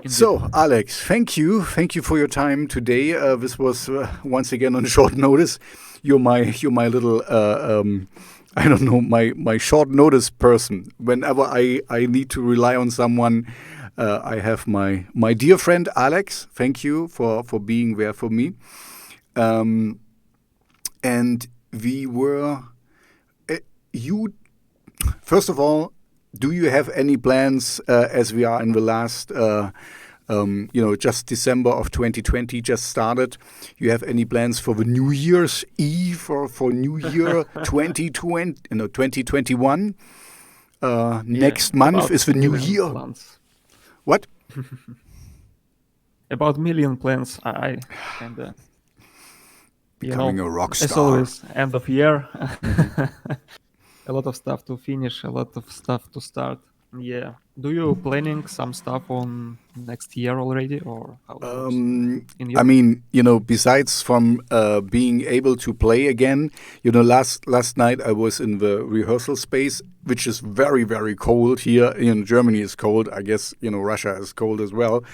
Indeed. So, Alex, thank you for your time today. This was once again on short notice. You're my little I don't know, my short notice person. Whenever I need to rely on someone, I have my dear friend Alex. Thank you for being there for me. And we were you. First of all, do you have any plans as we are in the last, just December of 2020 just started? You have any plans for the New Year's Eve or for New Year 2021? Next month is the New Year. Plans. What? About million plans. I kind of becoming a rock star. As always, end of year. A lot of stuff to finish, a lot of stuff to start. Yeah. Do you planning some stuff on next year already, or how it works in your... I mean, besides from being able to play again, last night I was in the rehearsal space, which is very, very cold here. In Germany is cold. I guess, Russia is cold as well.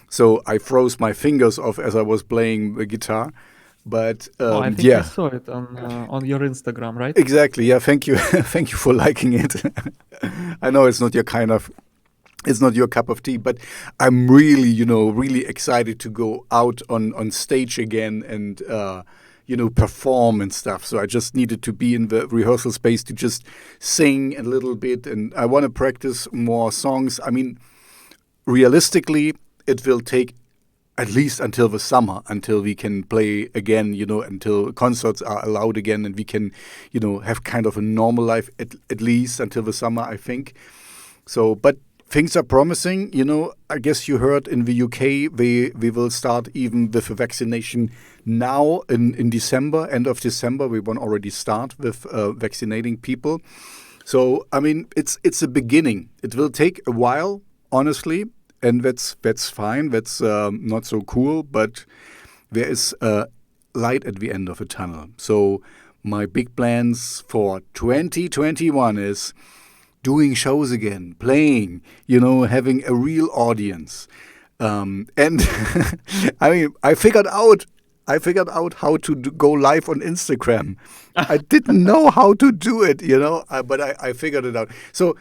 So I froze my fingers off as I was playing the guitar. But I think I saw it on your Instagram, right? Exactly. Yeah. Thank you. Thank you for liking it. I know it's not your it's not your cup of tea, but I'm really, really excited to go out on stage again and, perform and stuff. So I just needed to be in the rehearsal space to just sing a little bit. And I want to practice more songs. I mean, realistically, it will take at least until the summer, until we can play again, until concerts are allowed again and we can, have kind of a normal life, at least until the summer, I think. So, but things are promising. I guess you heard in the UK, we will start even with a vaccination now in December, end of December. We want to already start with vaccinating people. So, I mean, it's a beginning. It will take a while, honestly. And that's fine. That's not so cool, but there is light at the end of a tunnel. So my big plans for 2021 is doing shows again, playing, having a real audience. And I mean, I figured out how to go live on Instagram. I didn't know how to do it, but I figured it out. So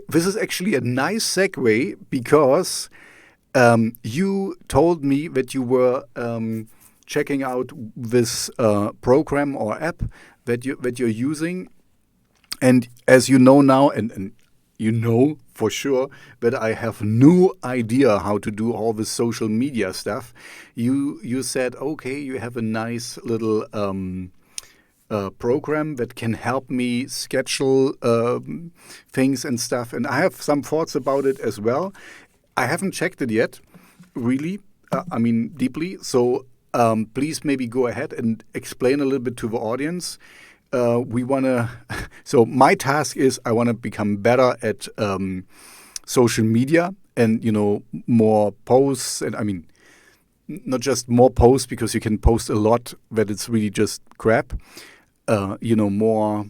this is actually a nice segue because you told me that you were checking out this program or app that you're using, and as you know now, and you know for sure that I have no idea how to do all this social media stuff. You said, okay, you have a nice little program that can help me schedule things and stuff. And I have some thoughts about it as well. I haven't checked it yet, really, deeply. So please maybe go ahead and explain a little bit to the audience. So my task is I want to become better at social media and, more posts. And I mean, not just more posts because you can post a lot that it's really just crap. More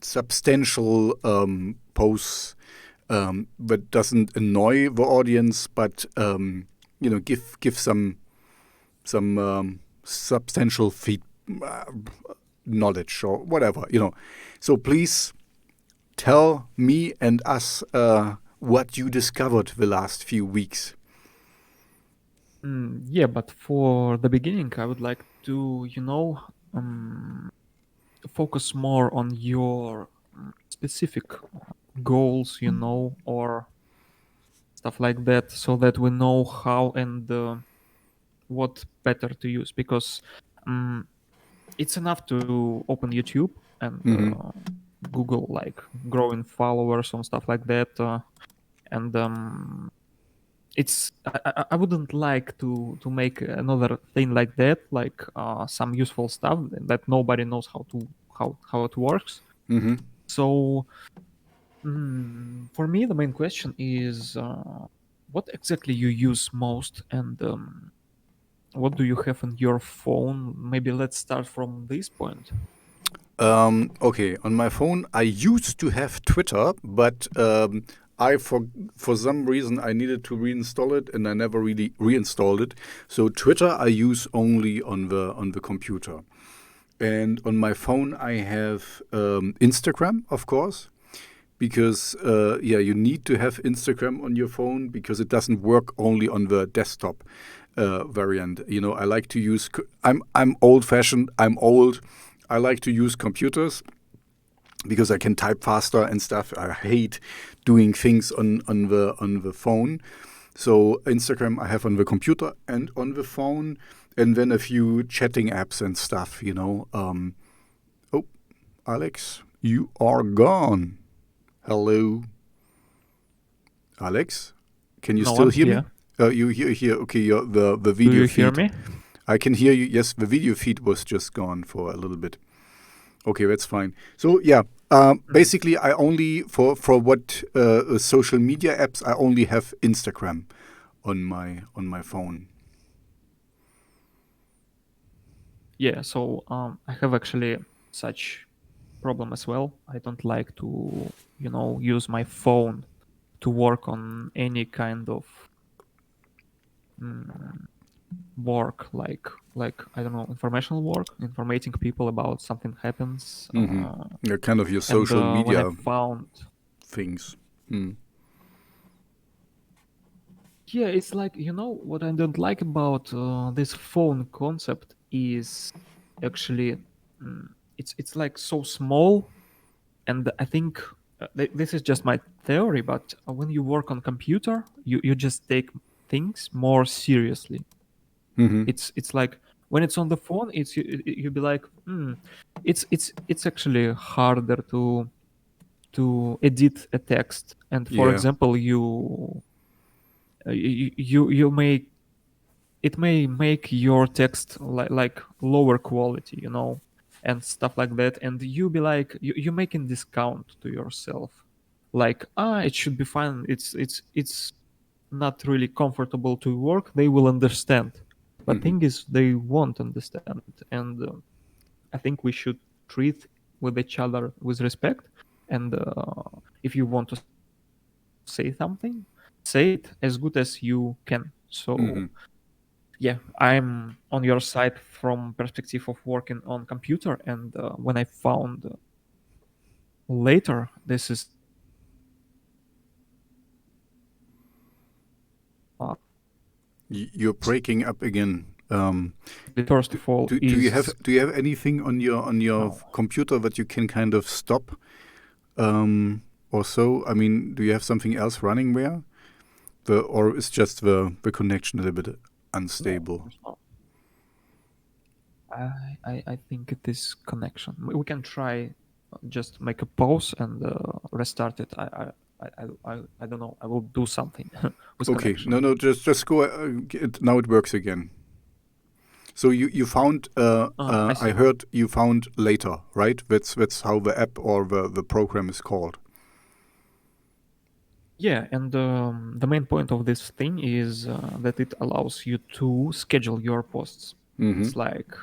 substantial posts that doesn't annoy the audience, but give some substantial knowledge or whatever. So please tell me and us what you discovered the last few weeks. Yeah, but for the beginning, I would like to, focus more on your specific goals, or stuff like that, so that we know how and what better to use. Because it's enough to open YouTube and Google, like growing followers and stuff like that, and I wouldn't like to make another thing like that, like some useful stuff that nobody knows how it works. Mm-hmm. So for me, the main question is what exactly you use most, and what do you have on your phone? Maybe let's start from this point. Okay, on my phone, I used to have Twitter, but for some reason I needed to reinstall it, and I never really reinstalled it. So Twitter I use only on the computer, and on my phone I have Instagram, of course, because you need to have Instagram on your phone because it doesn't work only on the desktop variant. I like to use. I'm old fashioned. I'm old. I like to use computers because I can type faster and stuff. I hate doing things on the phone. So Instagram I have on the computer and on the phone, and then a few chatting apps and stuff. Oh, Alex, you are gone. Hello, Alex. Can you No, still I'm hear me? here. You hear? Okay, the Do video you hear feed. me? I can hear you. Yes, the video feed was just gone for a little bit. Okay, that's fine. So yeah, basically, I only for what social media apps I only have Instagram on my phone. Yeah, so I have actually such problem as well. I don't like to, use my phone to work on any kind of mm, work, like I don't know, informational work, informating people about something happens. Yeah, kind of your And social when I media found, things. Mm. yeah, it's like what I don't like about this phone concept is actually it's like so small. And I think this is just my theory, but when you work on computer, you just take things more seriously. Mm-hmm. It's like when it's on the phone, you be like, it's actually harder to edit a text. And for Yeah. example, you may it may make your text like lower quality, and stuff like that, and you be like you making discount to yourself, like it should be fine, it's not really comfortable to work, they will understand. But Mm-hmm. thing is, they won't understand. And I think we should treat with each other with respect. And if you want to say something, say it as good as you can. So Mm-hmm. yeah, I'm on your side from perspective of working on computer. And when I found later this is You're breaking up again. the first of all Do you have is anything on your oh, computer that you can kind of stop or so? I mean, do you have something else running there? Or is just the connection a little bit no, unstable? there's not. I think it is connection. We can try just make a pause and restart it. I don't know. I will do something with Okay, connection. no, just go. Now it works again. So you found. I I see. heard you found later, right? That's how the app or the program is called. Yeah, and the main point of this thing is that it allows you to schedule your posts. Mm-hmm. It's like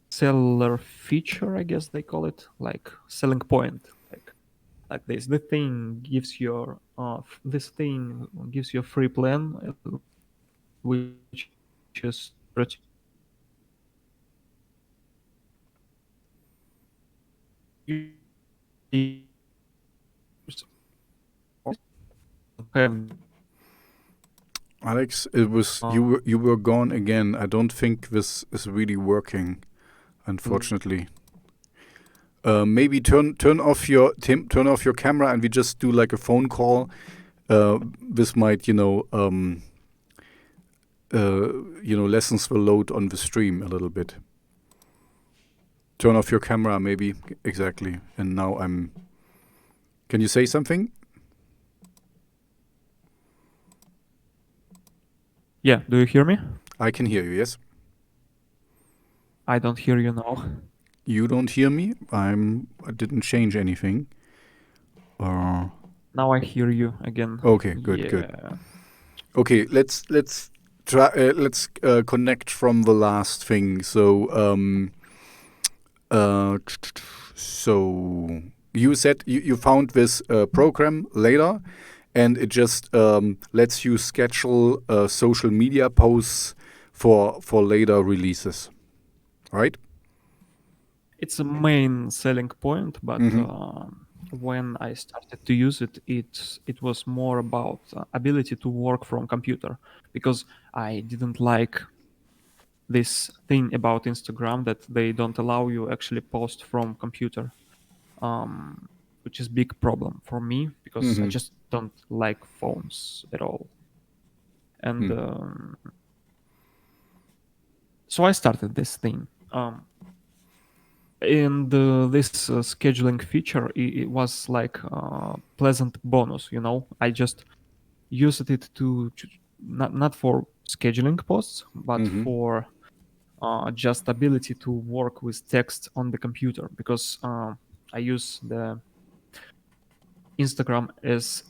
seller feature, I guess they call it, like selling point, like this. The thing gives your this thing gives you a free plan, which is pretty have Alex, it was you were gone again. I don't think this is really working, unfortunately. Maybe turn off your turn off your camera and we just do like a phone call. This might lessens the load on the stream a little bit. Turn off your camera, maybe exactly. And now I'm. Can you say something? Yeah, do you hear me? I can hear you. Yes. I don't hear you now. You don't hear me. I didn't change anything. Now I hear you again. Okay. Good. Yeah. Okay. Let's try. Let's connect from the last thing. So so you said you found this program later, and it just lets you schedule social media posts for later releases, right? It's a main selling point, but when I started to use it, it was more about ability to work from computer, because I didn't like this thing about Instagram that they don't allow you actually post from computer, which is big problem for me because I Mm-hmm. just don't like phones at all. And so I started this thing. And this scheduling feature, it was like a pleasant bonus, you know. I just used it to not for scheduling posts, but Mm-hmm. for just ability to work with text on the computer, because I use the Instagram as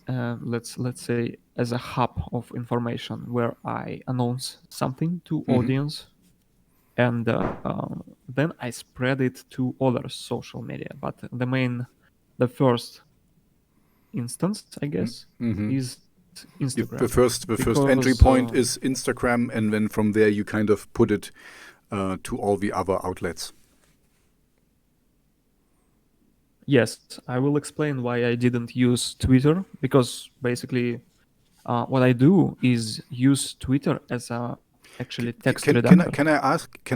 let's say as a hub of information where I announce something to Mm-hmm. audience, and then I spread it to other social media. But the first instance, I guess, Mm-hmm. is Instagram, The first because entry point is Instagram, and then from there you kind of put it to all the other outlets. yes, I will explain why I didn't use Twitter, because basically what I do is use Twitter as a actually text Can redactor.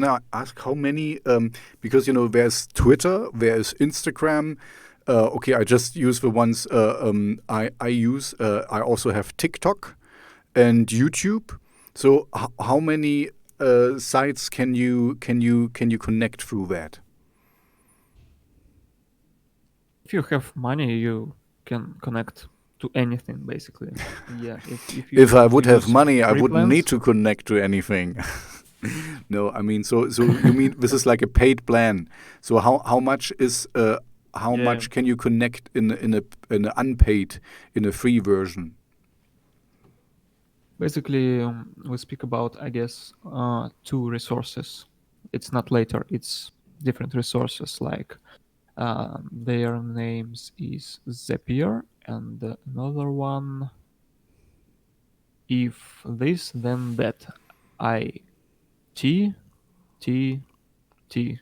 I ask how many? Because there's Twitter, there's Instagram. Okay, I just use the ones I use. I also have TikTok and YouTube. So how many sites can you connect through that? If you have money, you can connect to anything basically. Yeah, if you If I want to would have use money, I free wouldn't need plans, to connect to anything. No, I mean, so you mean this is like a paid plan? So how much is how yeah, much can you connect in a unpaid, in a free version? basically we speak about, I guess, two resources. It's not later, it's different resources, like their names is Zapier, and another one, if this then that, I T T T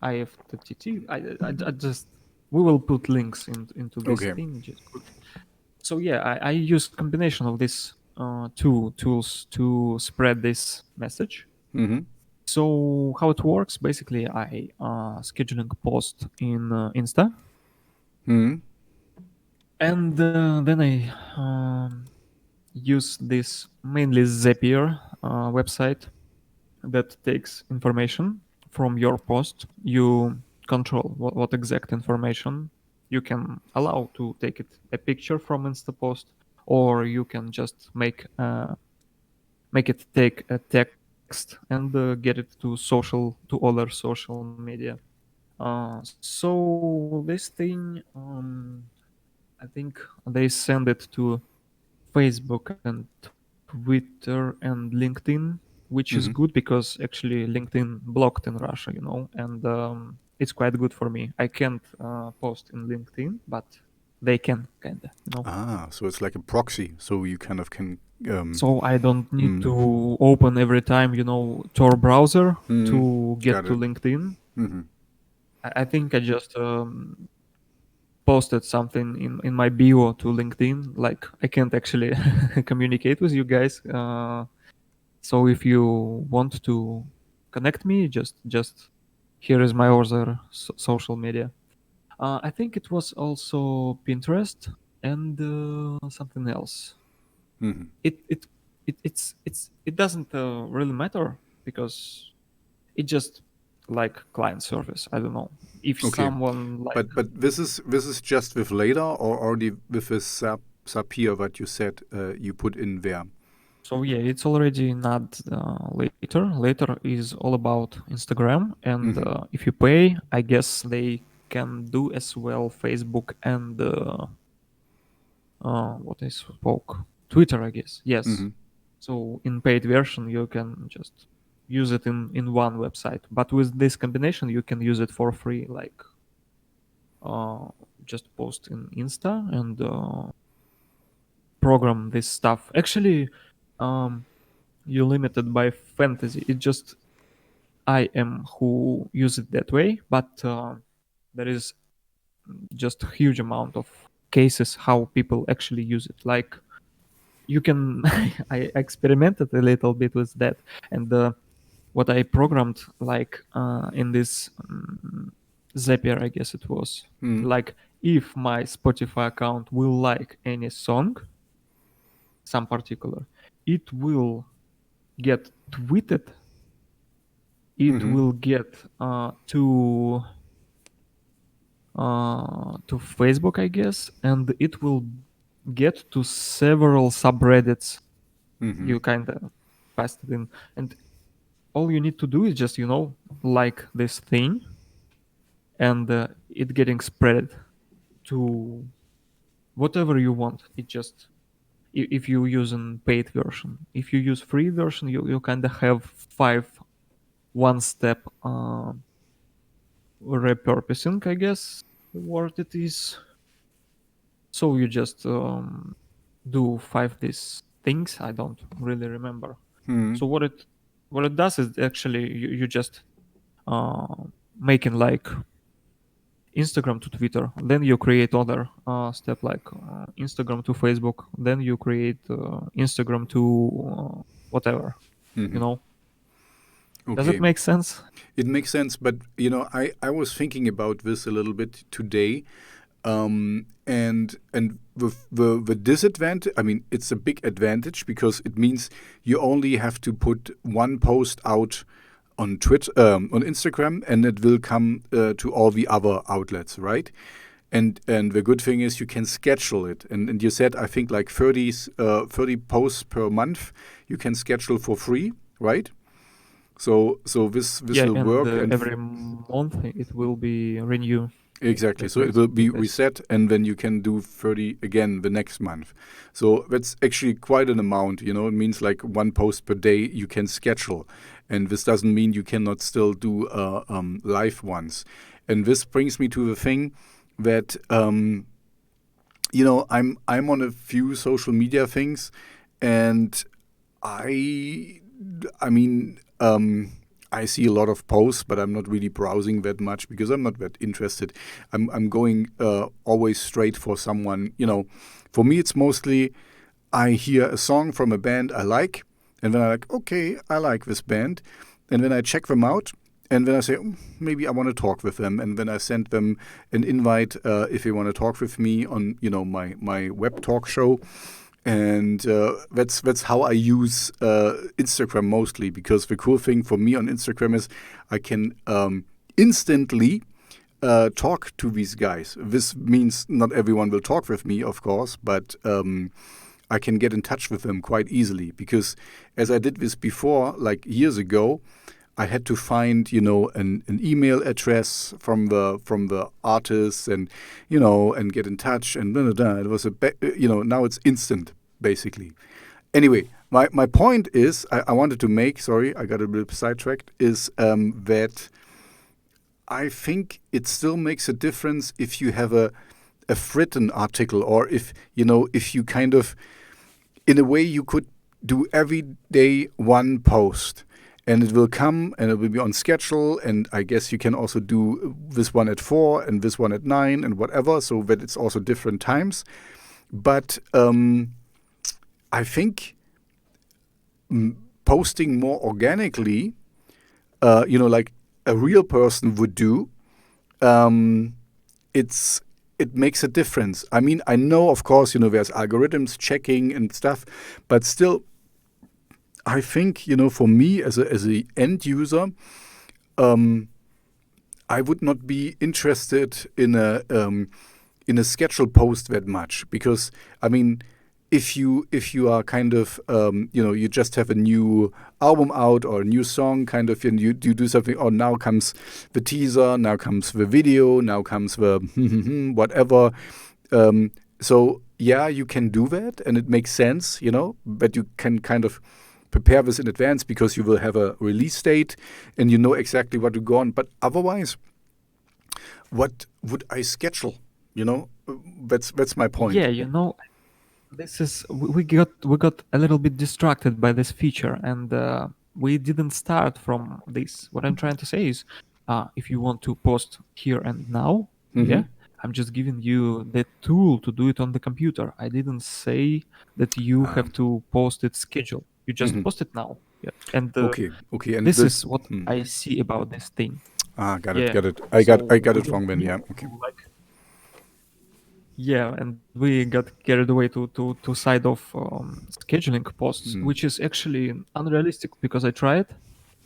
IFTTT. I just, we will put links into this Okay. thing. Just so yeah, I use combination of these two tools to spread this message. Mm-hmm. So how it works? Basically, I scheduling post in Insta, Mm-hmm. and then I use this mainly Zapier website that takes information from your post. You control what exact information you can allow to take it, a picture from Insta post, or you can just make it take a text and get it to other social media. So this thing, I think they send it to Facebook and Twitter and LinkedIn, which is good Mm-hmm. because actually LinkedIn blocked in Russia, and it's quite good for me. I can't post in LinkedIn, but they can, kinda. Ah, so it's like a proxy. So you kind of can. So I don't need Mm, to open every time, Tor browser mm, to got get to it. LinkedIn. Mm-hmm. I think I just posted something in my bio to LinkedIn. Like I can't actually communicate with you guys. So if you want to connect me, just here is my other social media. I think it was also Pinterest and something else. Mm-hmm. It doesn't really matter because it just like client service. I don't know if Okay, someone like. but this is just with later or already with this Sapir what you said you put in there. So yeah, it's already not later. Later is all about Instagram, and Mm-hmm. if you pay, I guess they can do as well Facebook and what I spoke, Twitter, I guess. Yes. Mm-hmm. So in paid version, you can just use it in one website, but with this combination, you can use it for free, like uh, just post in Insta and program this stuff. Actually, you're limited by fantasy. It just I am who use it that way, but there is just a huge amount of cases how people actually use it. Like you can, I experimented a little bit with that, and what I programmed like in this Zapier, I guess it was, like if my Spotify account will like any song, some particular, it will get tweeted, it will get to Facebook, I guess, and it will get to several subreddits. You kind of passed it in, and all you need to do is just like this thing, and it getting spread to whatever you want. It just if you use a paid version, if you use free version, you kind of have 5 one-step repurposing, I guess the word it is. So you just do 5 these things. I don't really remember. So what it does is actually you just making like Instagram to Twitter, then you create other step like Instagram to Facebook, then you create Instagram to whatever, you know. Does it Okay. make sense? It makes sense, but I was thinking about this a little bit today, and the disadvantage. I mean, it's a big advantage because it means you only have to put one post out on Twitter, on Instagram, and it will come to all the other outlets, right? And the good thing is you can schedule it. And you said I think like 30 posts per month you can schedule for free, right? So this Yeah, will and work, every month it will be renew. exactly. So it will be reset, and then you can do 30 again the next month. So that's actually quite an amount. It means like one post per day you can schedule, and this doesn't mean you cannot still do live ones. And this brings me to the thing that I'm on a few social media things, and I mean. I see a lot of posts, but I'm not really browsing that much because I'm not that interested. I'm going always straight for someone. For me, it's mostly I hear a song from a band I like, and then I'm like, okay, I like this band, and then I check them out, and then I say, maybe I want to talk with them, and then I send them an invite if they want to talk with me on my web talk show. And that's how I use Instagram mostly, because the cool thing for me on Instagram is I can instantly talk to these guys. This means not everyone will talk with me, of course, but I can get in touch with them quite easily, because as I did this before, like years ago, I had to find an email address from the artist, and and get in touch, and blah, blah, blah. It was now it's instant basically. Anyway, my point is I wanted to make, sorry, I got a bit sidetracked, is that I think it still makes a difference if you have a written article, or if you kind of, in a way, you could do every day one post. And it will come, and it will be on schedule. And I guess you can also do this one at 4 and this one at 9 and whatever, so that it's also different times. But I think posting more organically, like a real person would do, it makes a difference. I mean, I know, of course, there's algorithms checking and stuff, but still, I think, for me as a end user, I would not be interested in a scheduled post that much, because I mean, if you are kind of you just have a new album out or a new song, kind of, and you do something. Oh, now comes the teaser, now comes the video, now comes the whatever. So yeah, you can do that, and it makes sense, but you can kind of prepare this in advance, because you will have a release date and you know exactly what to go on. But otherwise, what would I schedule? That's my point. Yeah, this is we got a little bit distracted by this feature, and we didn't start from this. What I'm trying to say is, if you want to post here and now, Mm-hmm. yeah, I'm just giving you the tool to do it on the computer. I didn't say that you have Um, to post it schedule. You just mm-hmm. post it now. Yeah, and Okay, okay, and this the is what I see about this thing. got it, Yeah, got it. I so got we it don't wrong then. need Yeah, to okay. like. Yeah, and we got carried away to side of scheduling posts, Mm. which is actually unrealistic because I tried.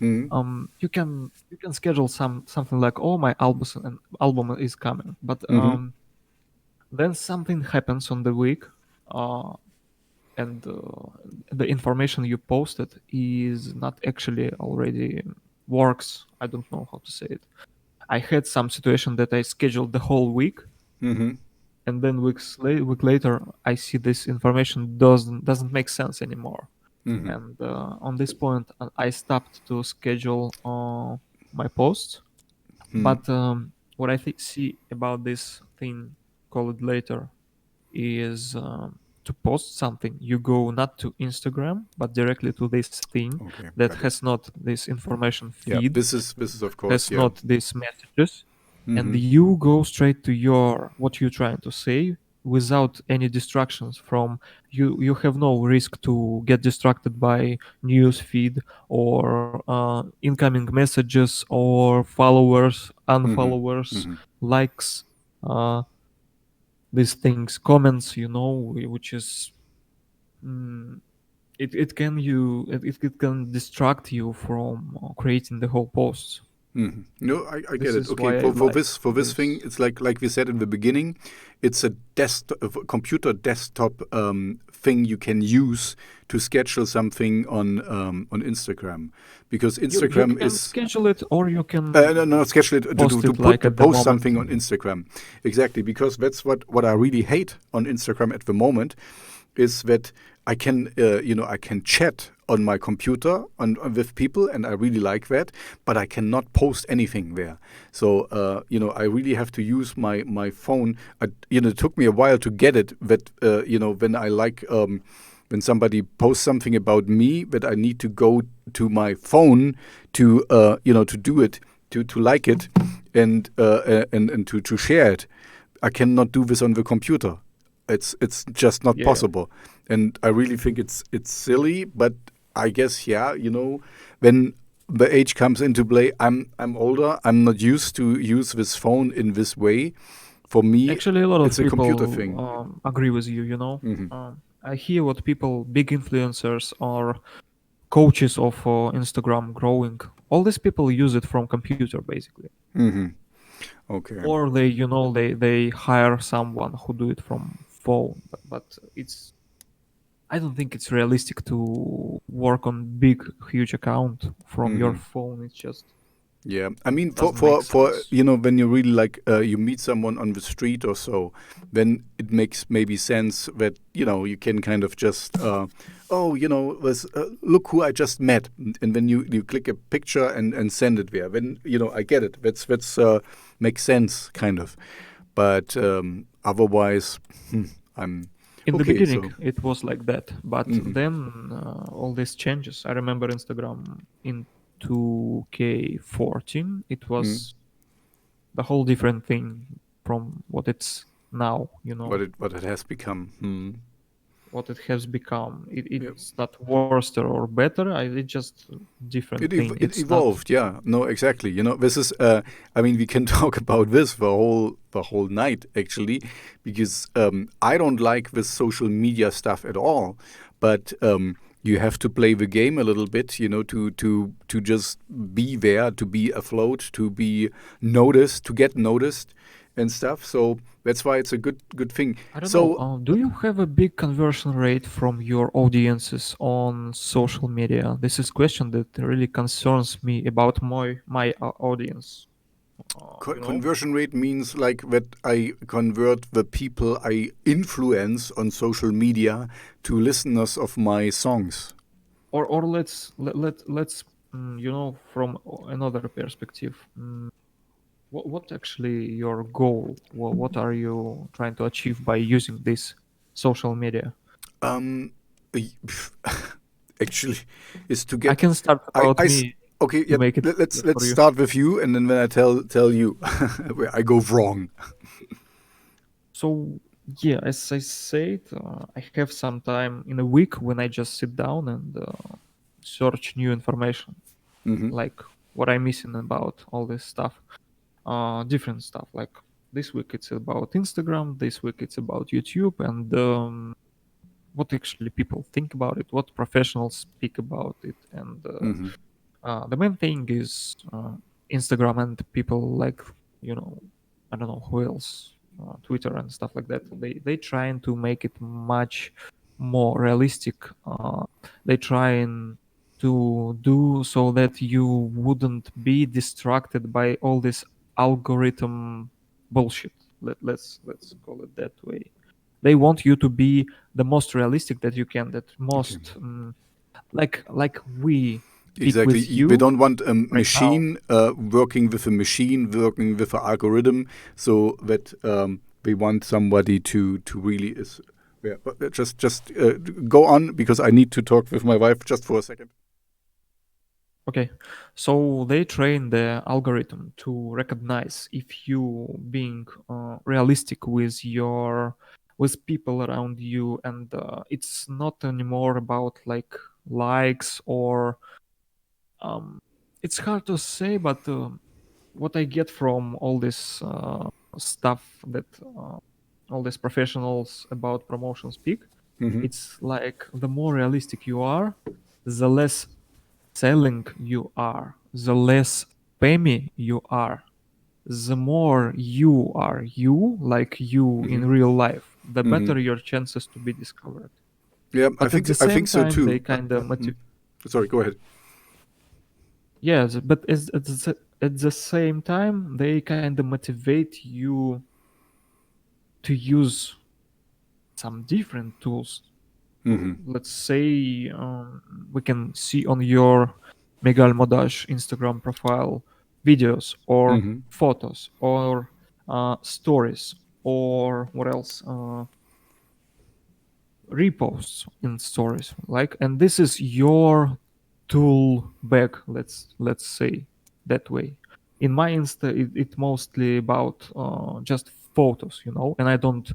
Mm. You can schedule something like, oh, my album is coming, but Mm-hmm. then something happens on the week, uh, and the information you posted is not actually already works. I don't know how to say it. I had some situation that I scheduled the whole week, Mm-hmm. and then week later I see this information doesn't make sense anymore. Mm-hmm. And on this point, I stopped to schedule my posts. Mm-hmm. But what I see about this thing, call it later, is to post something, you go not to Instagram, but directly to this thing Okay, that got it. has not this information Yeah, feed, this is of course, has yeah. not these messages, and Mm-hmm. you go straight to your what you're trying to say without any distractions from you have no risk to get distracted by news feed or incoming messages or followers, Mm-hmm. unfollowers, Mm-hmm. likes, uh, these things, comments, which is mm, it can it can distract you from creating the whole post. Mhm. No, I get This it. is Okay, why I like for this thing, this. it's like we said in the beginning, it's a computer desktop thing you can use to schedule something on Instagram, because You Instagram can is schedule it or you no, can no, schedule it post it put like to at the post moment. something on Instagram. Exactly, because that's what I really hate on Instagram at the moment, is that I can chat on my computer with people, and I really like that, but I cannot post anything there. So I really have to use my phone. It took me a while to get it that when I like. When somebody posts something about me, that I need to go to my phone to to do it, to like it, and to share it. I cannot do this on the computer. It's just not Yeah. possible, and I really think it's silly. But I guess, yeah, when the age comes into play, I'm older. I'm not used to use this phone in this way. For me, Actually, a lot it's of a computer people thing. agree with you. Hmm. I hear what people, big influencers or coaches of Instagram growing, all these people use it from computer basically. Hmm. Okay. Or they hire someone who do it from phone, but I don't think it's realistic to work on big huge account from your Hmm. phone. It's just Yeah, I mean, for doesn't make for for sense. when you really like you meet someone on the street or so, then it makes maybe sense that you can kind of just oh look who I just met, and then you click a picture and send it there. Then I get it. That's makes sense kind of, but otherwise, I'm In the okay. beginning So. it was like that, but Hmm. then all these changes. I remember Instagram in 2K14, it Mm. was the whole different thing from what it's now. What it has become. Hmm. What it has become. Yeah. It's not worse or better. It's just different thing. It It's not. evolved, yeah. No, exactly. This is. I mean, we can talk about this the whole night actually, because I don't like this social media stuff at all. But you have to play the game a little bit, to just be there, to be afloat, to be noticed, to get noticed, and stuff. So that's why it's a good thing. I don't know. So Do you have a big conversion rate from your audiences on social media? This is question that really concerns me about my audience. You know, conversion rate means like that I convert the people I influence on social media to listeners of my songs. or let's from another perspective. What actually your goal? What are you trying to achieve by using this social media? Um, actually, is to I get. can start about me Okay, to yeah. make it Let's easier for let's you. start with you, and then when I tell you where I go wrong. So yeah, as I said, I have some time in a week when I just sit down and search new information, Mm-hmm. like what I'm missing about all this stuff, different stuff. Like this week it's about Instagram, this week it's about YouTube, and what actually people think about it, what professionals speak about it, and Mm-hmm. the main thing is Instagram and people like, you know, I don't know who else, Twitter and stuff like that. They trying to make it much more realistic. They trying to do so that you wouldn't be distracted by all this algorithm bullshit. Let's call it that way. They want you to be the most realistic that you can, that Okay. most like we speak Exactly. with We you don't want a right now. machine working with a machine, working with an algorithm, so that we want somebody to really is. Yeah, but just go on because I need to talk with my wife just for a second. Okay, so they train the algorithm to recognize if you being realistic with your with people around you, and it's not anymore about like likes or it's hard to say, but what I get from all this stuff that all these professionals about promotion speak, Mm-hmm. it's like the more realistic you are, the less selling you are, the less spammy you are, the more you are you, like you Mm-hmm. in real life, the Mm-hmm. better your chances to be discovered. Yeah, But at the I same think so time, they too. kind of Sorry, go ahead. yeah, but at the same time, they kind of motivate you to use some different tools. Mm-hmm. Let's say we can see on your Megalmodas Instagram profile videos or Mm-hmm. photos or stories or what else, reposts in stories, like, and this is your tool bag, let's say that way. In my insta it mostly about just photos, you know, and I don't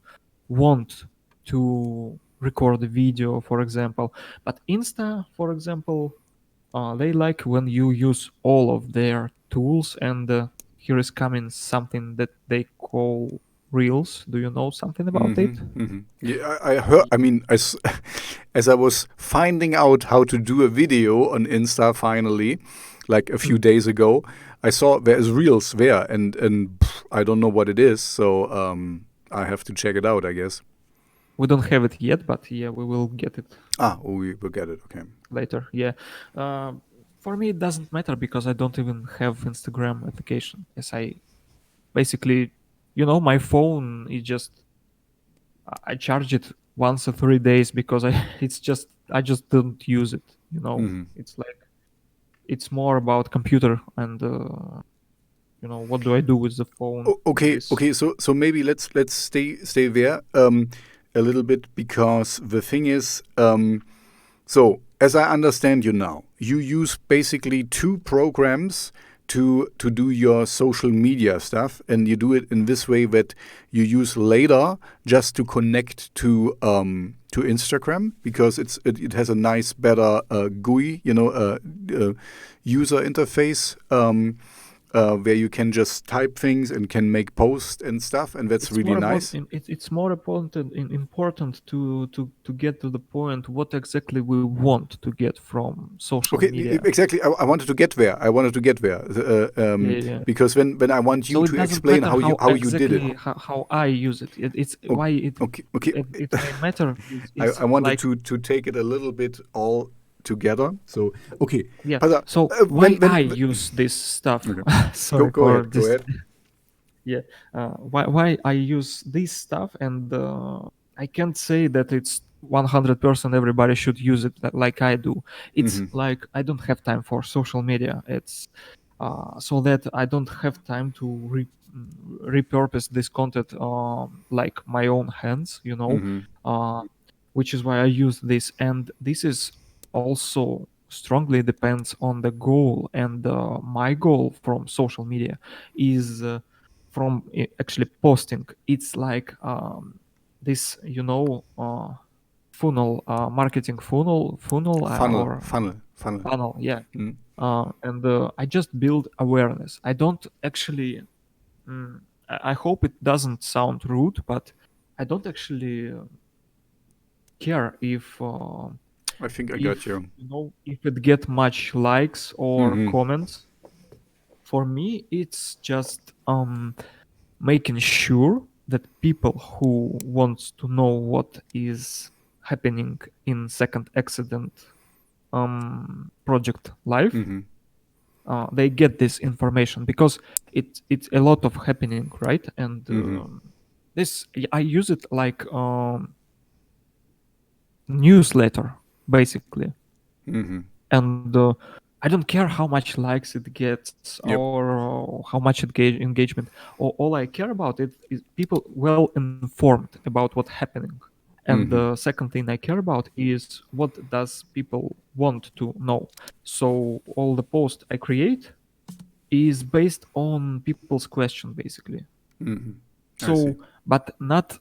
want to record a video, for example. But Insta, for example, they like when you use all of their tools, and here is coming something that they call reels. Do you know something about it? Mm-hmm. Mm-hmm. Yeah, I heard. I mean, as I was finding out how to do a video on Insta finally, like a few Hmm. days ago, I saw there is reels there, and I don't know what it is, so I have to check it out, I guess. We don't have it yet, but yeah, we will get it Ah, we will get it. Okay. later. Yeah. Uh, for me, it doesn't matter because I don't even have Instagram application. As I basically, you know, my phone is just I charge it once or 3 days because I it's just I just don't use it. You know, Mm-hmm. it's like it's more about computer and you know, what do I do with the phone in Okay, this. okay. So maybe let's stay there a little bit because the thing is, so as I understand you now, you use basically two programs to do your social media stuff, and you do it in this way that you use later just to connect to Instagram because it has a nice better GUI, user interface. Where you can just type things and can make posts and stuff, and that's It's really more about nice. it's more important to get to the point what exactly we want to get from social Okay, media. exactly. I wanted to get there. I wanted to get there Yeah, yeah, yeah. because when I want you So it to doesn't explain matter how how you did it. exactly how I use it. It's O- why Okay, okay. it may matter is it's I wanted like to take it a little bit all together. So okay, yeah. Pada, So why when I use this stuff? okay, Sorry go for ahead, go this. ahead. Yeah, why I use this stuff, and I can't say that it's 100% everybody should use it like I do. It's Mm-hmm, like I don't have time for social media. It's so that I don't have time to repurpose this content like my own hands, you know. mm-hmm, Uh, which is why I use this. And this is also strongly depends on the goal. And my goal from social media is from actually posting. It's like this, funnel, marketing funnel Funnel, or funnel, funnel. funnel, yeah. Mm. And I just build awareness. I don't actually. I hope it doesn't sound rude, but I don't actually care I think I got if you. if it get much likes or Hmm. comments. For me, it's just making sure that people who wants to know what is happening in second accident project live, Hmm. they get this information because it's a lot of happening, right? And Hmm. this I use it like newsletter basically. Hmm. And I don't care how much likes it gets Yep. or how much engagement. All I care about it is people well informed about what's happening. And Hmm. the second thing I care about is what does people want to know. So all the post I create is based on people's question basically. Hmm. I see. So, but not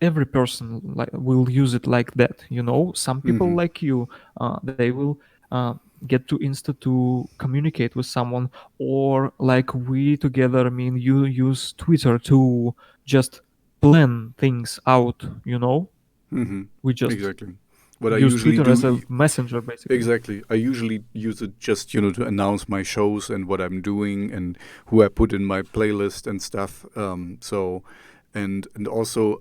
every person will use it like that. Some people Hmm. like you, they will uh, get to insta to communicate with someone, or like we together, I mean, you use Twitter to just plan things out. Hmm. We just Exactly. What I use usually Twitter as a do. messenger basically. Exactly. I usually use it just, to announce my shows and what I'm doing and who I put in my playlist and stuff. And also,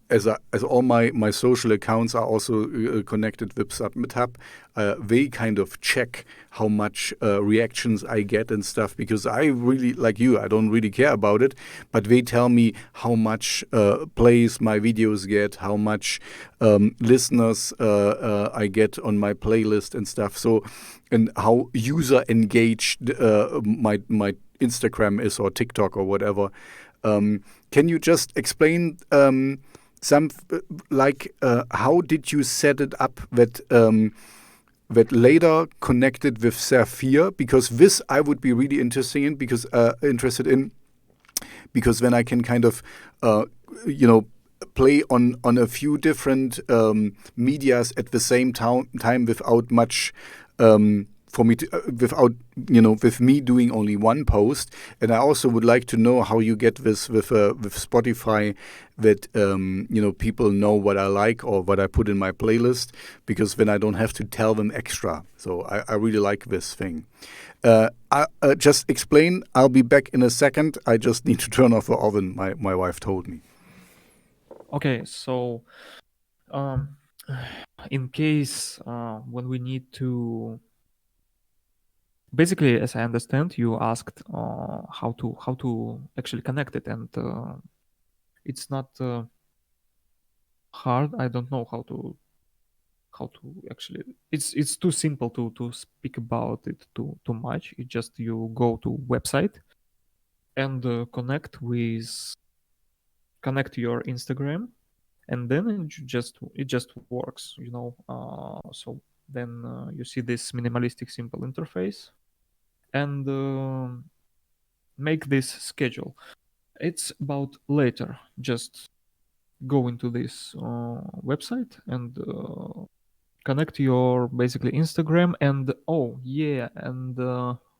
as all my social accounts are also connected with Submit they kind of check how much reactions I get and stuff, because I really, like you, I don't really care about it, but they tell me how much plays my videos get, how much listeners I get on my playlist and stuff. So, and how user engaged my Instagram is, or TikTok or whatever. Can you just explain some how did you set it up that later connected with Sapphire? Because this I would be really interested in, because then I can kind of you know play on a few different medias at the same time without much for me to, without with me doing only one post. And I also would like to know how you get this with Spotify, that people know what I like or what I put in my playlist, because then I don't have to tell them extra. So I really like this thing. Just explain. I'll be back in a second. I just need to turn off the oven. My wife told me. Okay, so um, in case when we need to, basically, as I understand, you asked how to actually connect it, and it's not hard. I don't know how to actually. It's too simple to speak about it too much. It just you go to website and connect your Instagram, and then it just works. So then you see this minimalistic simple interface, and make this schedule. It's about later. Just go into this website and connect your basically Instagram. And oh yeah, and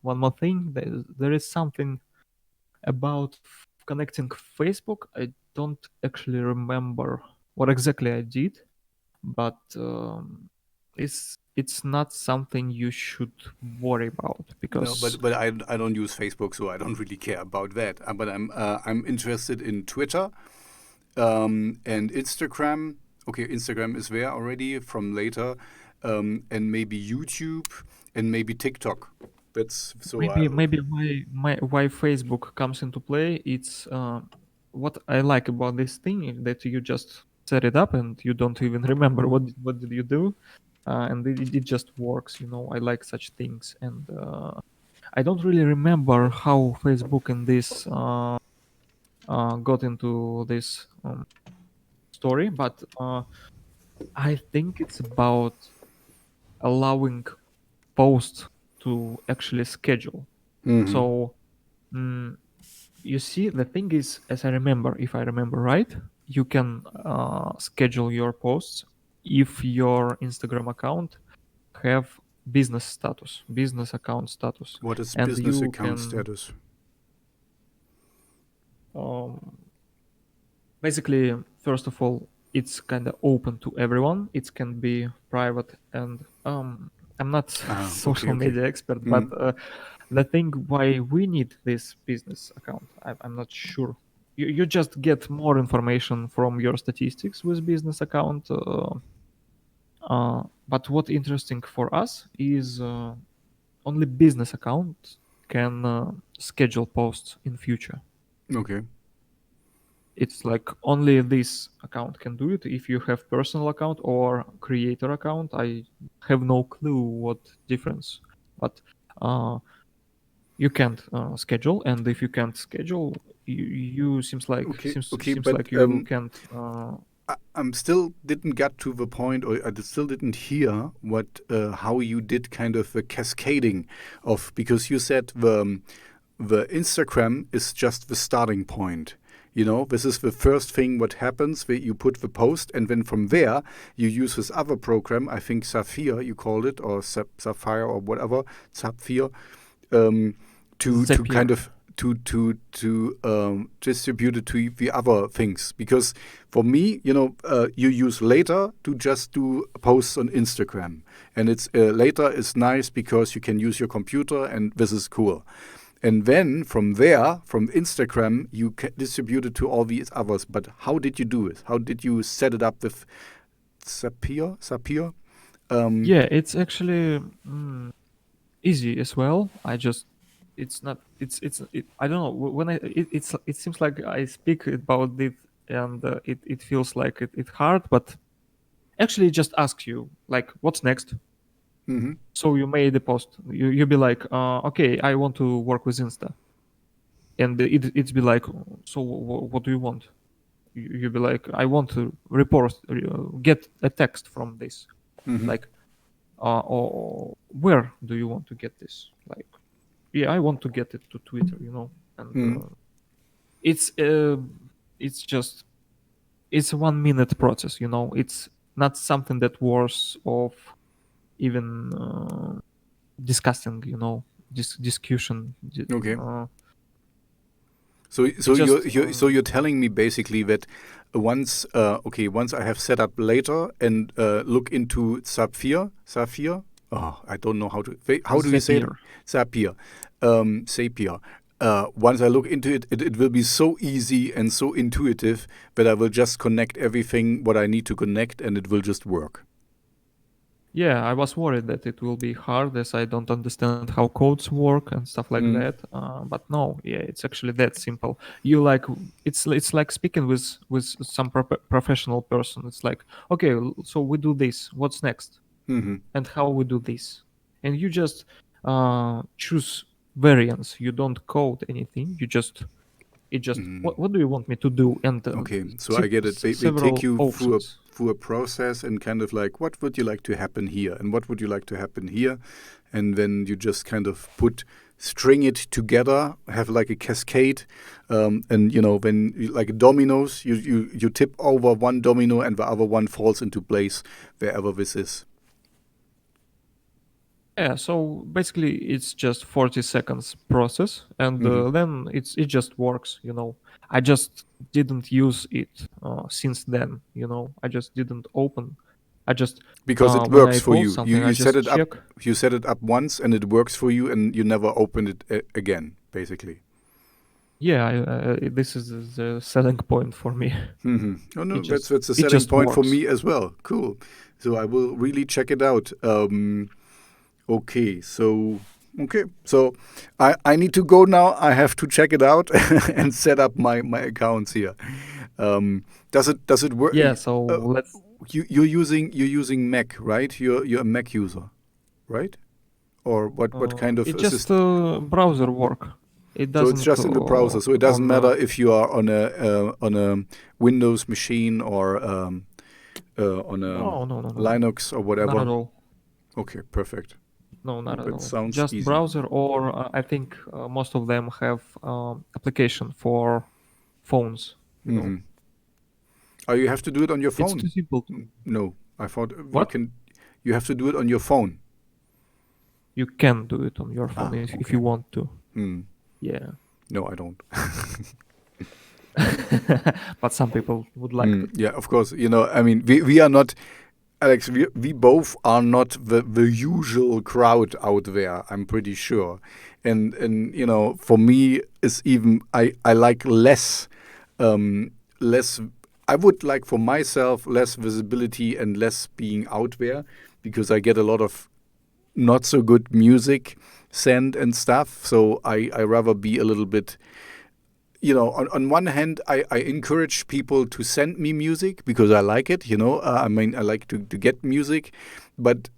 one more thing, there is something about connecting Facebook. I don't actually remember what exactly I did, but it's not something you should worry about No, because but I don't use Facebook, so I don't really care about that. But I'm interested in Twitter and Instagram. Okay, Instagram is there already from later, and maybe YouTube and maybe TikTok. That's so. maybe why Facebook comes into play. It's what I like about this thing is that you just set it up and you don't even remember what did you do, and it just works. I like such things, and I don't really remember how Facebook and this got into this story, but I think it's about allowing posts to actually schedule. Mm-hmm. So mm, you see, the thing is, as I remember, if I remember right, you can schedule your posts if your Instagram account have business account status, What is and business you account can status? um, basically, first of all, it's kind of open to everyone. It can be private, and I'm not Okay, social okay. media expert, but Mm. the thing why we need this business account, I'm not sure. You just get more information from your statistics with business account. But what interesting for us is only business account can schedule posts in future. Okay. It's like only this account can do it. If you have personal account or creator account, I have no clue what difference. But uh, you can't schedule, and if you can't schedule, you Okay, okay, seems but like you can't. I'm still didn't get to the point, or I still didn't hear what how you did kind of the cascading of, because you said the Instagram is just the starting point. You know, this is the first thing what happens. Where you put the post, and then from there you use this other program. I think Sapphire you called it, or Sapphire or whatever, Sapphire, um, to kind Zapier. of to distribute it to the other things. Because for me, you know, you use later to just do posts on Instagram, and it's later is nice because you can use your computer, and this is cool. And then from there, from Instagram, you can distribute it to all these others. But how did you do it? How did you set it up with Sapphire? Sapphire? Um, Yeah, it's actually easy as well. I just it's not I don't know when it seems like I speak about it and it feels like it hard, but actually it just asks you like what's next. mm-hmm, So you made the post. You be like, okay, I want to work with Insta, and it's be like, so what do you want? You be like, I want to report, get a text from this, mm-hmm, like, or where do you want to get this? Like, yeah, I want to get it to Twitter, and mm-hmm. it's uh, it's just it's a 1 minute process, It's not something that was of even discussing, discussion. Okay. Uh, So it's just you're telling me basically that once I have set up later and look into Sapphire. Oh, I don't know how do you say it? Zapier. Sapphire, Sapphire. Once I look into it, it will be so easy and so intuitive that I will just connect everything what I need to connect, and it will just work. Yeah, I was worried that it will be hard as I don't understand how codes work and stuff like Mm. that. But no, yeah, it's actually that simple. You like it's like speaking with some professional person. It's like, okay, so we do this. What's next? Hmm. And how we do this? And you just choose variants. You don't code anything. It just what do you want me to do? And Okay, so I get it. They take several you options. through a process and kind of like, what would you like to happen here, and what would you like to happen here, and then you just kind of string it together, have like a cascade, and you know when like dominoes, you tip over one domino and the other one falls into place wherever this is. Yeah, so basically it's just 40 seconds process and Hmm. then it just works, I just didn't use it since then, I just didn't open. I just Because it when works I for post you. something I just check. You set it up once and it works for you, and you never open it again, basically. Yeah, this is the selling point for me. Hmm. Oh no, it just that's a it selling just point for works. me as well. Cool. So I will really check it out. Okay, so I need to go now. I have to check it out and set up my accounts here. Does it work? Yeah, so Uh, let's you're using Mac, right? You're a Mac user, right? Or what kind of it just assist? browser work. It So it's doesn't just in the browser. So it doesn't on matter if you are on a Windows machine or on a no, Linux or not whatever. at all. Okay, perfect. No, not at That all. sounds Just easy. browser, or I think most of them have application for phones. You know, Oh, you have to do it on your it's too phone? simple to. No, I thought you What? can. You have to do it on your phone. You can do it on your phone Ah, if okay. you want to. Hmm. Yeah. No, I don't. But some people would like to. Yeah, of course. I mean, we are not, Alex. We both are not the usual crowd out there. I'm pretty sure, and for me, is even I like less. I would like for myself less visibility and less being out there because I get a lot of not so good music sent and stuff. So I rather be a little bit, on one hand, I encourage people to send me music because I like it, I mean, I like to get music, but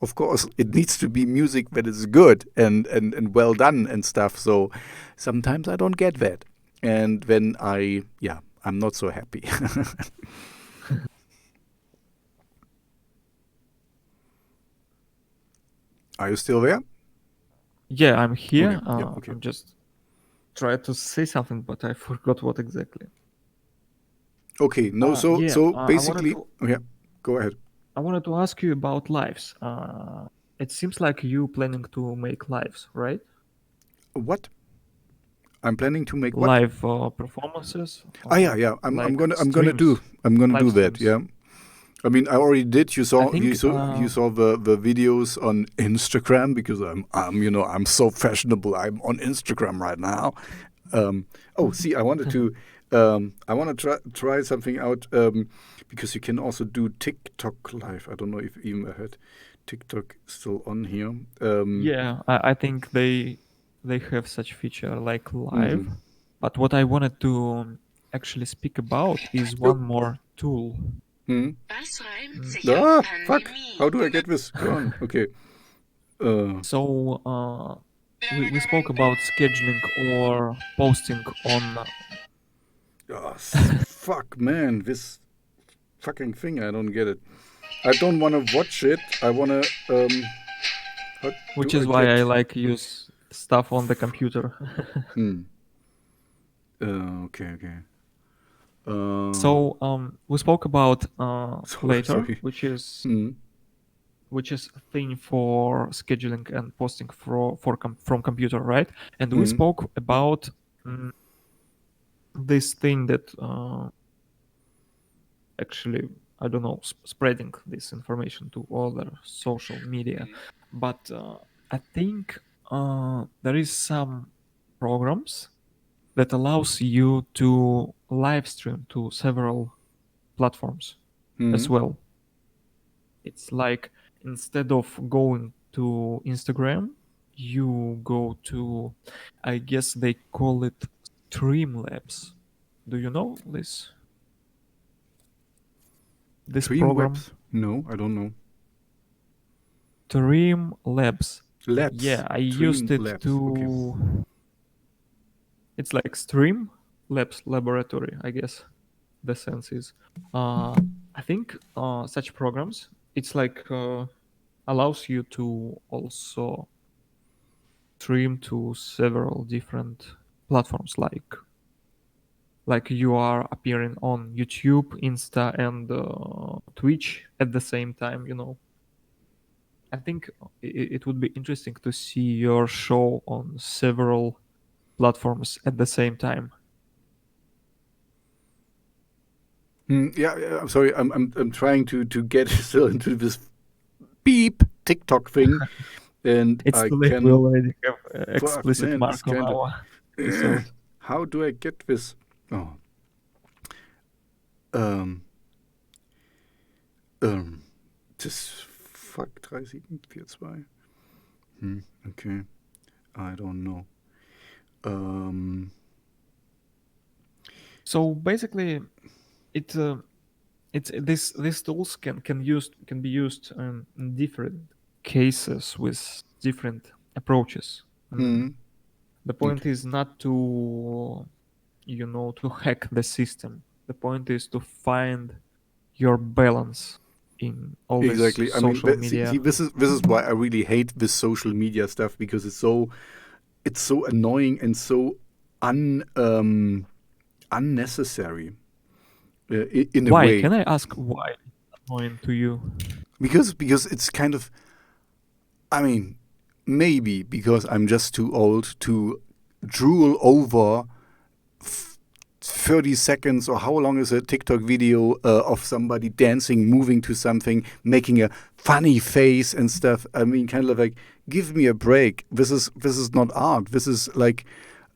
of course, it needs to be music that is good and well done and stuff. So sometimes I don't get that. And then I'm not so happy. Are you still there? Yeah, I'm Okay. here. Yeah. Okay. I'm just trying to say something, but I forgot what exactly. Okay. No. So Yeah, so I wanted basically, to yeah. Go ahead. ask you about lives. It seems like you planning to make lives, right? What? I'm planning to make what? Live performances, Ah, yeah. I'm like gonna do streams, live that. streams. Yeah. I mean, I already did. You I saw think. you saw the videos on Instagram because I'm so fashionable. I'm on Instagram right now. Oh, see, I want to try something out because you can also do TikTok live. I don't know if even I had TikTok still on here. Yeah, I think they have such feature like live. Mhm. But what I wanted to actually speak about is Oh, one more tool. mhm. Was reimt Mm. sich auf Fuck! Pandemie? How do I get this gone? Okay. So we spoke about scheduling or posting on. Fuck, man, this fucking thing. I don't get it. I don't want to watch it. I want to. How Which do I is why I get? like use stuff on the computer. Hmm. Okay. Okay. So we spoke about later, Sorry. which is Hmm. a thing for scheduling and posting from computer, right? And we Hmm. spoke about this thing that actually, I don't know, spreading this information to other social media. But I think there is some programs that allows you to live stream to several platforms Hmm. as well. It's like instead of going to Instagram, you go to, I guess they call it Streamlabs. Do you know this Dream program? webs? No, I don't know. Streamlabs. Labs. Yeah, I Dream used it labs. Okay. to. It's like Stream Labs Laboratory, I guess. The sense is. I think such programs. It's like allows you to also stream to several different platforms, like you are appearing on YouTube, Insta, and Twitch at the same time. I think it would be interesting to see your show on several platforms at the same time. Yeah. I'm sorry. I'm trying to get still into this beep TikTok thing, and It's I too late. We can. already have Fuck, explicit man. This mark on kind of. our episode. How do I get this? Oh. Um. Um. Das fuck 3742. Okay. I don't know. So basically, it it's these tools can be used in different cases with different approaches. Hmm. The point is not to, to hack the system. The point is to find your balance in all this Exactly. I mean, social see, media. this is why I really hate this social media stuff, because it's so annoying and so unnecessary in a Why? way. Can I ask why it's annoying to you? Because it's kind of, I mean, maybe because I'm just too old to drool over 30 seconds, or how long is a TikTok video of somebody dancing, moving to something, making a funny face and stuff. I mean, kind of like, give me a break. This is not art. This is like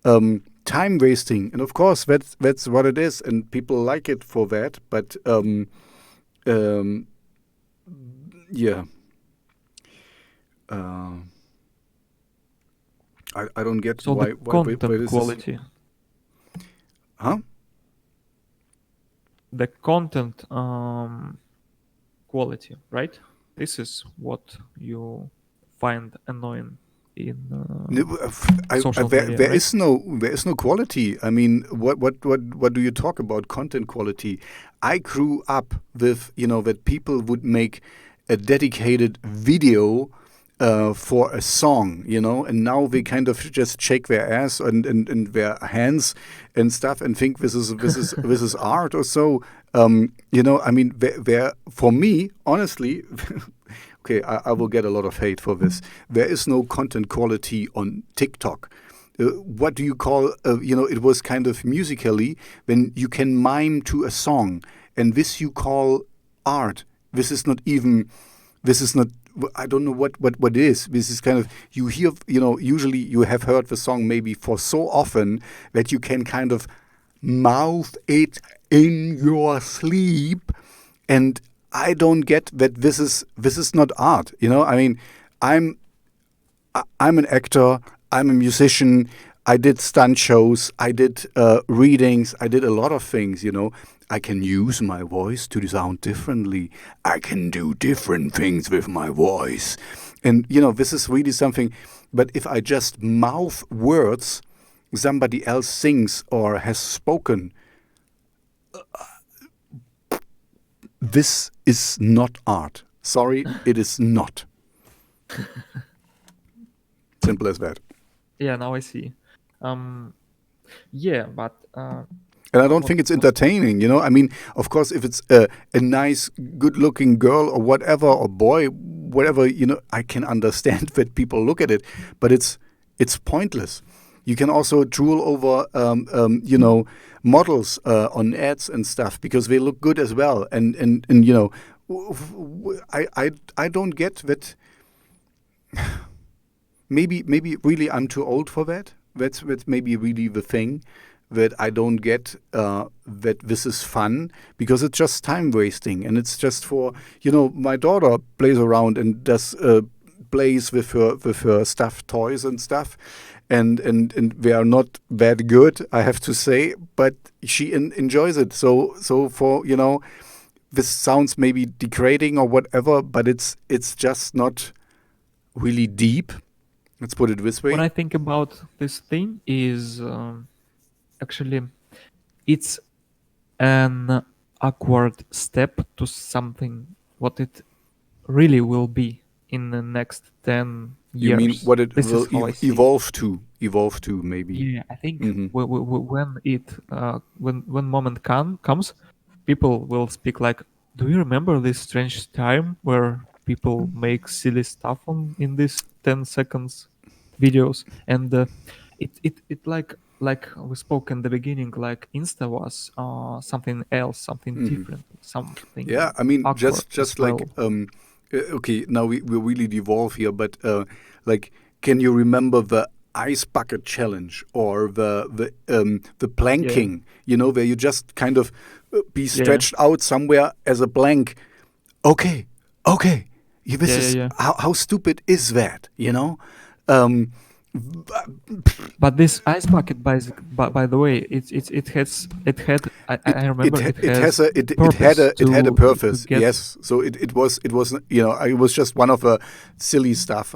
time wasting, and of course that's what it is, and people like it for that. But um, yeah, uh, I don't get So the why content this is, quality, huh? the content quality, right? This is what you find annoying in No, social there, media, there right? is no quality. I mean, what do you talk about content quality? I grew up with, that people would make a dedicated video for a song, and now they kind of just shake their ass and their hands and stuff and think this is art or so. I mean, for me, honestly, okay, I will get a lot of hate for this. There is no content quality on TikTok. What do you call, it was kind of musically when you can mime to a song, and this you call art. This is not even, this is not, I don't know what it is. This is kind of, you hear, usually you have heard the song maybe for so often that you can kind of mouth it in your sleep. And I don't get that this is not art. I mean, I'm I'm an actor. I'm a musician. I did stunt shows. I did readings. I did a lot of things. I can use my voice to sound differently. I can do different things with my voice, and this is really something. But if I just mouth words somebody else sings or has spoken, this is not art. Sorry, it is not. Simple as that. Yeah, now I see. Yeah, but And I don't what think it's was entertaining. I mean, of course, if it's a nice, good-looking girl or whatever, or boy, whatever, I can understand that people look at it, but it's pointless. You can also drool over, models on ads and stuff, because they look good as well. And I don't get that. Maybe really I'm too old for that. That's maybe really the thing, that I don't get that this is fun, because it's just time wasting, and it's just for, my daughter plays around and does plays with her stuffed toys and stuff, and they are not that good, I have to say, but she enjoys it. So for, this sounds maybe degrading or whatever, but it's just not really deep. Let's put it this what way. I think about this thing is actually it's an awkward step to something what it really will be in the next 10 You mean years. what it This is will how I see it. evolve to maybe. Yeah, I think Hmm. when when moment comes, people will speak like, "Do you remember this strange time where people make silly stuff on in these 10 seconds videos?" And it like we spoke in the beginning, like Insta was something else, something different, Yeah, something I mean, awkward just as like, well. okay, now we really devolve here, but like, can you remember the ice bucket challenge, or the Yeah, planking? Where you just kind of be yeah, stretched out somewhere as a blank. Okay, okay. This yeah, yeah, is yeah. how stupid is that? Um, But this ice bucket, by the way, it had. I remember it has purpose it had a to purpose. get. Yes, so it was it was just one of the silly stuff.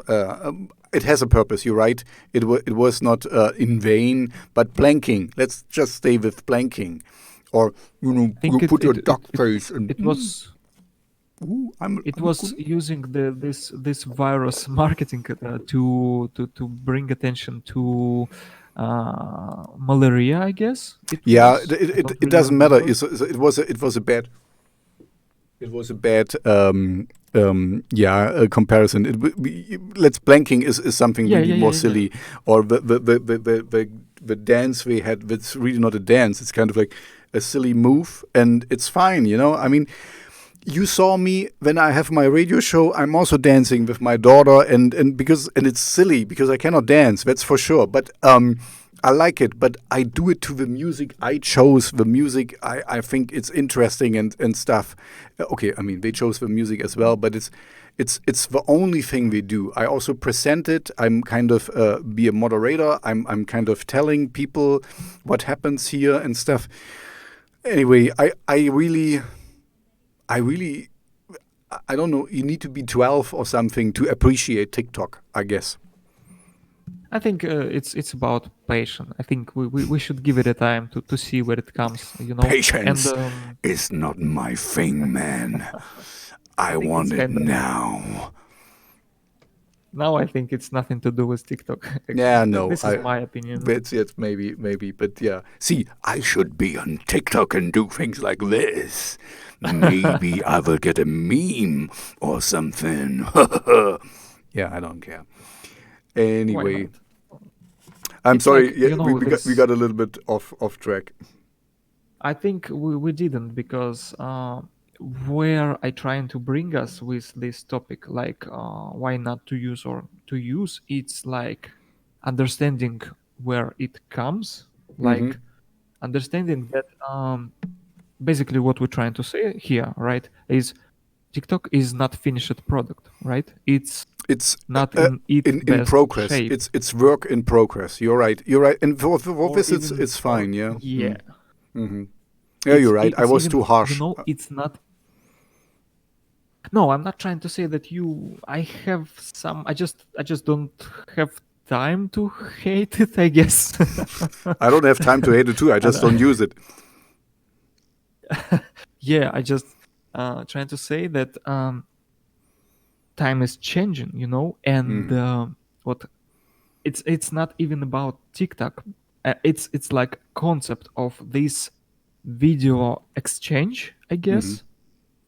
It has a purpose. You're right. It was not in vain. But blanking. Let's just stay with blanking, or I you think put your duck face and it was I'm it I'm was cool. using this virus marketing to bring attention to malaria. I guess it Yeah, was. I don't it really doesn't matter. remember. It was a bad comparison. Let's blanking is something Yeah, really yeah, more yeah, yeah. silly, or the dance we had. It's really not a dance. It's kind of like a silly move, and it's fine. I mean, you saw me when I have my radio show. I'm also dancing with my daughter, and it's silly because I cannot dance. That's for sure. But I like it, but I do it to the music I chose. The music I think it's interesting and stuff. Okay, I mean they chose the music as well, but it's the only thing we do. I also present it. I'm kind of be a moderator. I'm kind of telling people what happens here and stuff. Anyway, I really, I don't know. You need to be 12 or something to appreciate TikTok, I guess. I think it's about patience. I think we should give it a time to see where it comes. And Patience is not my thing, man. I I think it's want it kind of now. now. I think it's nothing to do with TikTok. Yeah, Actually, no, this is my opinion. that's it, maybe, but yeah. See, I should be on TikTok and do things like this. Maybe I will get a meme or something. Yeah, I don't care. Why Anyway, not? I'm It's sorry. like Yeah, we this. got a little bit off track. I think we didn't because where I trying to bring us with this topic, like why not to use or to use, it's like understanding where it comes, Mm-hmm. like understanding that basically what we're trying to say here, right, is TikTok is not finished product, right? It's It's not in its in best progress. shape, It's work in progress. You're right. You're right. And for or this, even, it's or fine. Yeah. yeah, Mm-hmm. Yeah, you're right. I it's was even, too harsh. it's not. No, I'm not trying to say that you. I have some. I just don't have time to hate it. I guess. I don't have time to hate it too. I And, just don't use it. yeah, I just trying to say that time is changing, and what it's not even about TikTok. It's like concept of this video exchange. I Mm-hmm. guess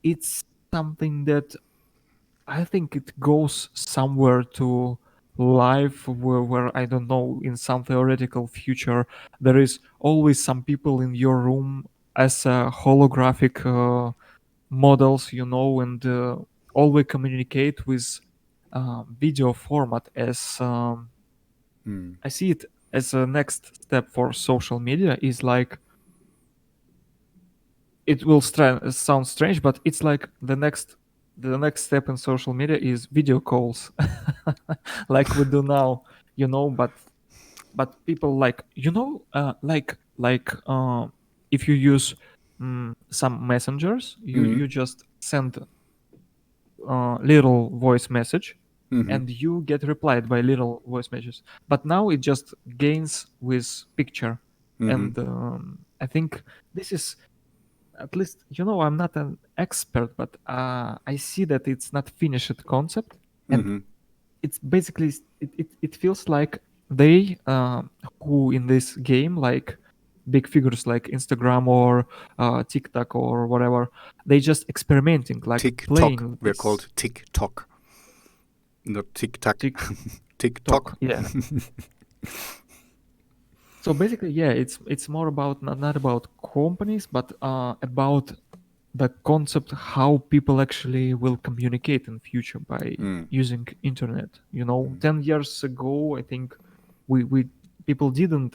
it's something that I think it goes somewhere to life where I don't know, in some theoretical future there is always some people in your room as holographic models, and always communicate with video format as Mm. I see it as a next step for social media is like it will sound strange, but it's like the next step in social media is video calls, like we do now, but people like if you use some messengers, you Mm-hmm. you just send little voice message Mm-hmm. and you get replied by little voice messages, but now it just gains with picture. Mm-hmm. And I think this is, at least, I'm not an expert, but I see that it's not finished concept. And Mm-hmm. it's basically it feels like they who in this game, like big figures like Instagram or TikTok or whatever, they just experimenting, like TikTok. playing We're this called TikTok, not TikTok. TikTok. TikTok. Yeah. So basically, yeah, it's more about not about companies, but about the concept how people actually will communicate in future by Mm. using internet. 10 years ago, I think we people didn't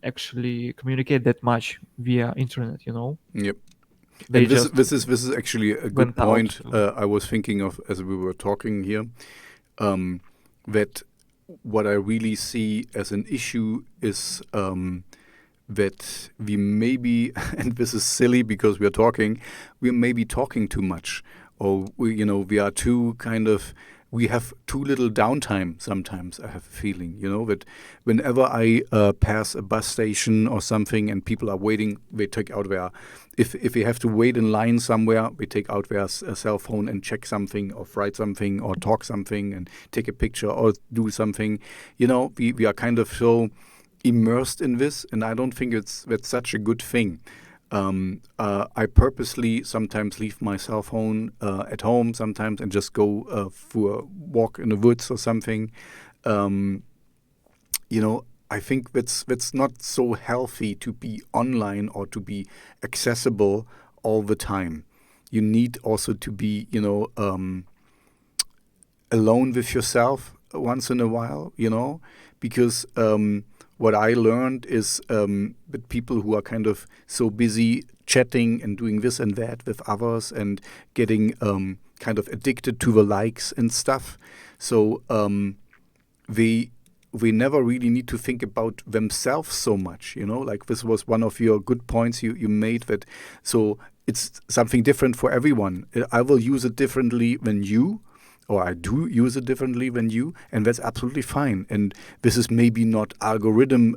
actually communicate that much via internet. Yep. They And just this is actually a good went out point. to. I was thinking of as we were talking here, that what I really see as an issue is that we maybe, and this is silly because we're maybe talking too much, or we are too we have too little downtime sometimes. I have a feeling, that whenever I pass a bus station or something and people are waiting, they take out if we have to wait in line somewhere, we take out their cell phone and check something or write something or talk something and take a picture or do something. We are kind of so immersed in this, and I don't think that's such a good thing. I purposely sometimes leave my cell phone at home sometimes and just go for a walk in the woods or something. I think that's not so healthy to be online or to be accessible all the time. You need also to be, alone with yourself once in a while, because what I learned is that people who are kind of so busy chatting and doing this and that with others and getting kind of addicted to the likes and stuff. So we never really need to think about themselves so much, like this was one of your good points you made, that so it's something different for everyone. I will use it differently than you, or I do use it differently than you, and that's absolutely fine. And this is maybe not algorithm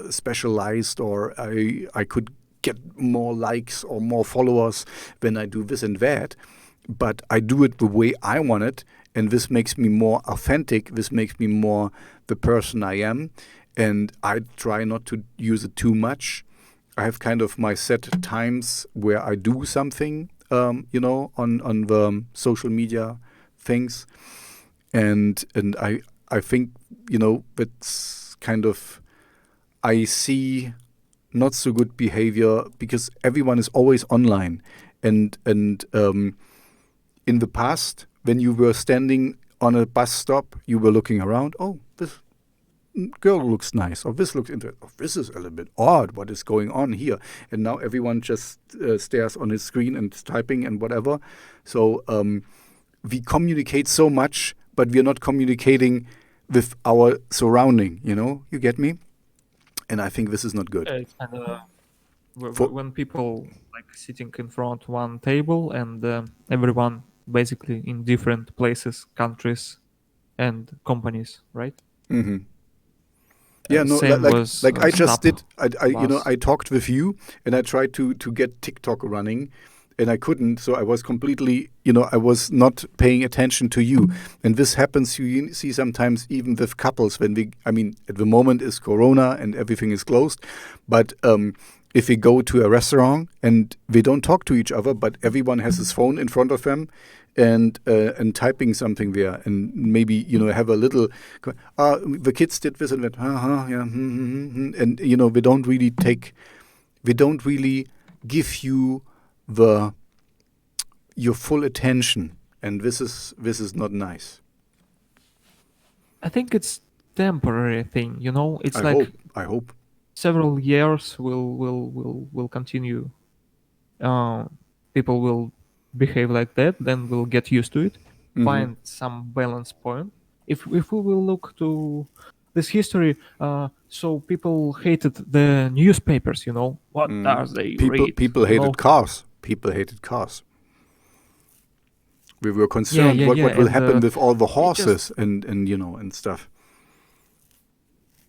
specialized, or I could get more likes or more followers when I do this and that, but I do it the way I want it, and this makes me more authentic. This makes me more the person I am, and I try not to use it too much. I have kind of my set times where I do something, on the social media things, and I think that's kind of, I see not so good behavior because everyone is always online, and in the past when you were standing on a bus stop, you were looking around. Oh, this girl looks nice, or this looks interesting. Oh, this is a little bit odd. What is going on here? And now everyone just stares on his screen and is typing and whatever. So we communicate so much, but we are not communicating with our surrounding. You get me? And I think this is not good. Yeah, it's kind of For when people like sitting in front one table and everyone basically in different places, countries, and companies, right? hmm Yeah, no, Same was like I just stop did. I bus. I talked with you, and I tried to get TikTok running, and I couldn't. So I was completely, I was not paying attention to you. And this happens. You see sometimes even with couples when I mean, at the moment is Corona and everything is closed, but if we go to a restaurant and we don't talk to each other, but everyone has his phone in front of them, and typing something there, and maybe have a little. The kids did this and that. Yeah, and we don't really give you your full attention, and this is not nice. I think it's temporary thing, It's I like hope. I hope. several years will continue. People will behave like that, then we'll get used to it, hmm find some balance point. If we will look to this history, so people hated the newspapers, What does they People read? people hated cars. People hated cars. We were Yeah, concerned yeah, yeah, what will and happen with all the it just horses and stuff.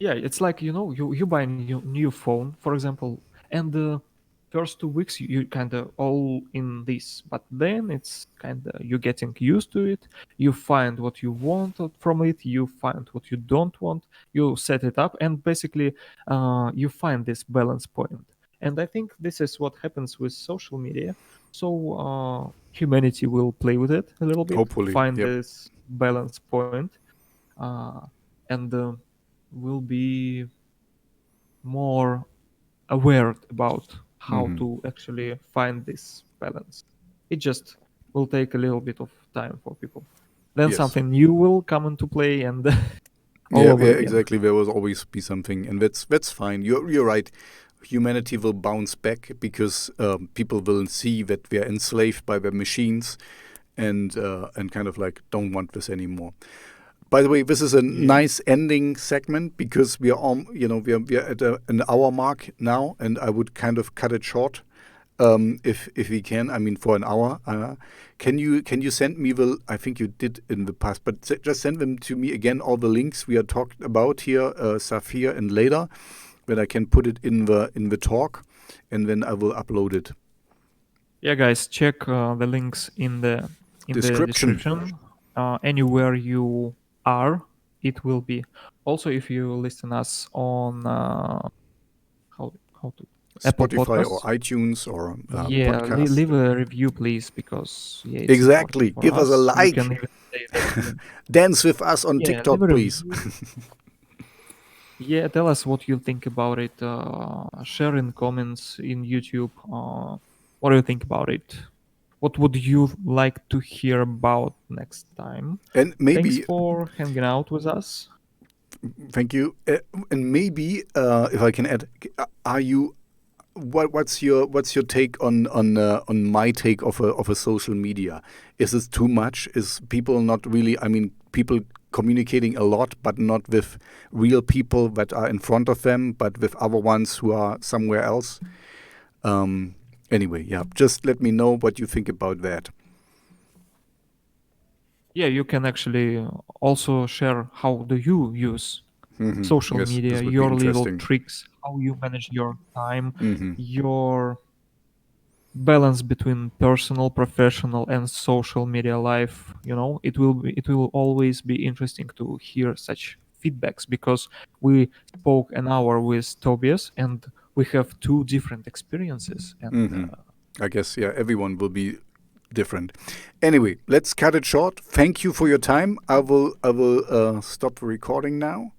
yeah, it's like you buy a new phone, for example, and the first 2 weeks you kind of all in this, but then it's kind of you're getting used to it. You find what you want from it, you find what you don't want, you set it up, and basically you find this balance point. And I think this is what happens with social media. So humanity will play with it a little bit, Hopefully, find yep. this balance point, uh, and will be more aware about how hmm to actually find this balance. It just will take a little bit of time for people. Then Yes. something new will come into play and all Yeah, over yeah, again. exactly. There will always be something, and that's fine. You're right. Humanity will bounce back because people will see that we are enslaved by the machines, and kind of like don't want this anymore. By the way, this is a Yeah. nice ending segment because we are on, we are at an hour mark now, and I would kind of cut it short, if we can. I mean, for an hour. Can you send me the? I think you did in the past, but just send them to me again. All the links we are talking about here, Zappier and later, that I can put it in the talk, and then I will upload it. Yeah, guys, check the links in the Description. description. Anywhere you are, it will be. Also, if you listen us on how to Apple Spotify or Podcasts, iTunes or yeah, podcast. leave a review, please, because yeah, it's Exactly. important for Give us a us. You like. can even say that. Dance with us on Yeah, leave TikTok, a please. review. Yeah, tell us what you think about it. Share in comments in YouTube. What do you think about it? What would you like to hear about next time? And Thanks maybe, for hanging out with us. thank you. And maybe, if I can add, are you? What's your take on my take of a social media? Is this too much? Is people not really? I mean, people communicating a lot, but not with real people that are in front of them, but with other ones who are somewhere else. Anyway, yeah, just let me know what you think about that. Yeah, you can actually also share how do you use social Yes, media, this would be your little interesting. tricks, how you manage your time, Hmm. your balance between personal, professional, and social media life. It will always be interesting to hear such feedbacks because we spoke an hour with Tobias and we have two different experiences. And I guess, yeah, everyone will be different. Anyway, let's cut it short. Thank you for your time. I will stop the recording now.